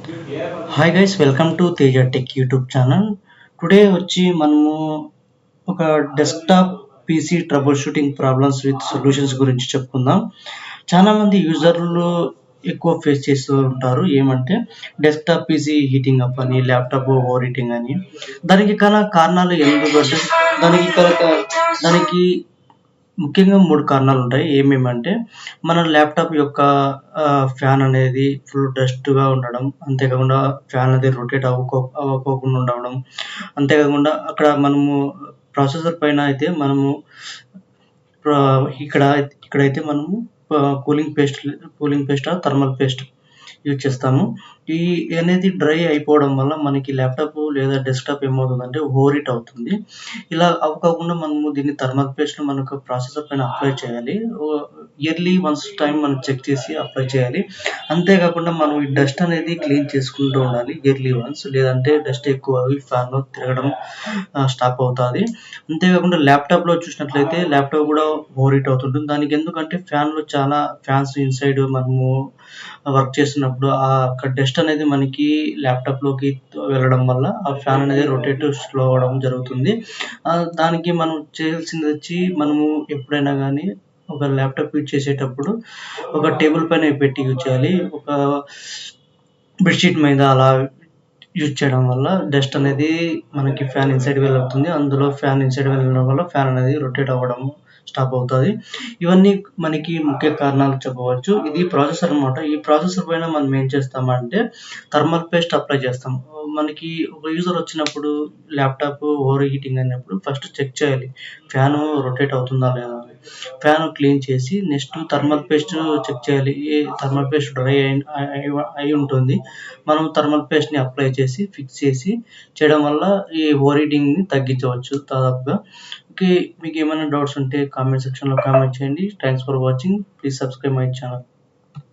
Hi guys, welcome to Teja tech YouTube channel. Today వచ్చి మనము ఒక desktop PC trouble shooting problems with solutions గురించి చెప్పుకుందాం. చాలా మంది యూజర్లు ఎక్కువ ఫేస్ చేస్తూ ఉంటారు. ఏమంటే డెస్క్టాప్ పీసీ హీటింగ్ అప్ అని, ల్యాప్టాప్ ఓవర్ హీటింగ్ అని. దానికి కారణాలు ఎందుకంటే దానికి ముఖ్యంగా 3 కారణాలుంటాయి. ఏమేమంటే మన ల్యాప్‌టాప్ యొక్క ఫ్యాన్ అనేది ఫుల్ డస్ట్‌గా ఉండడం. అంతేకాకుండా ఫ్యాన్ అనేది రొటేట్ అవ్వకోకుండా ఉండడం. అంతేకాకుండా అక్కడ మనము ప్రాసెసర్ పైన అయితే మనము ఇక్కడైతే మనము cooling paste or thermal paste use చేస్తాము. ఈ అనేది డ్రై అయిపోవడం వల్ల మనకి ల్యాప్‌టాప్ లేదా డెస్క్‌టాప్ ఏమవుతుందంటే ఓవర్ హీట్ అవుతుంది. ఇలా అవ్వకోకుండా మనము దీన్ని థర్మల్ పేస్ట్‌ని మనకు ప్రాసెసర్ పైన అప్లై చేయాలి. ఇయర్లీ వన్స్ టైమ్ మనం చెక్ చేసి అప్లై చేయాలి. అంతేకాకుండా మనం ఈ డస్ట్ అనేది క్లీన్ చేసుకుంటూ ఉండాలి ఇయర్లీ వన్స్. లేదంటే డస్ట్ ఎక్కువ అవి ఫ్యాన్‌లో తిరగడం స్టాప్ అవుతాది. అంతేకాకుండా ల్యాప్‌టాప్‌లో చూసినట్లయితే ల్యాప్‌టాప్ కూడా ఓవర్ హీట్ అవుతుంటుంది. దానికి ఎందుకంటే చాలా ఫ్యాన్స్ ఇన్‌సైడ్ మనము వర్క్ చేస్తున్నప్పుడు అక్కడ డస్ట్ అనేది మనకి ల్యాప్‌టాప్‌లోకి వెళ్ళడం వల్ల ఆ ఫ్యాన్ అనేది రొటేట్ స్లో అవ్వడం జరుగుతుంది. దానికి మనం చేయాల్సిందొచ్చి మనము ఎప్పుడైనా గానీ ఒక ల్యాప్‌టాప్ యూజ్ చేసేటప్పుడు ఒక టేబుల్ పైన పెట్టి యూజ్ చేయాలి. ఒక బెడ్‌షీట్ మీద అలా యూజ్ చేయడం వల్ల డస్ట్ అనేది మనకి ఫ్యాన్ ఇన్‌సైడ్ వెళ్తుంది. అందులో ఫ్యాన్ ఇన్‌సైడ్ వెళ్ళడం వల్ల ఫ్యాన్ అనేది రొటేట్ అవ్వడం స్టాప్ అవుతది. ఇవన్నీ మనకి ముఖ్య కారణాలు చెప్పవచ్చు. ఇది ప్రాసెసర్ అన్నమాట. ఈ ప్రాసెసర్ పైన మనం ఏం చేస్తామంటే థర్మల్ పేస్ట్ అప్లై చేస్తాం. మనకి ఒక యూజర్ వచ్చినప్పుడు ల్యాప్‌టాప్ ఓవర్ హీటింగ్ అయినప్పుడు ఫస్ట్ చెక్ చేయాలి. ఫ్యాను రొటేట్ అవుతుందా లేదా అని. ఫ్యాన్ క్లీన్ చేసి నెక్స్ట్ థర్మల్ పేస్ట్ చెక్ చేయాలి. థర్మల్ పేస్ట్ డ్రై అయి ఉంటుంది. మనం థర్మల్ పేస్ట్‌ని అప్లై చేసి ఫిక్స్ చేసి చేయడం వల్ల ఈ ఓవర్ హీటింగ్‌ని తగ్గించవచ్చు దాదాపుగా. ఓకే. మీకేమైనా డౌట్స్ ఉంటే కామెంట్ సెక్షన్‌లో కామెంట్ చేయండి. Thanks for watching. Please subscribe my channel.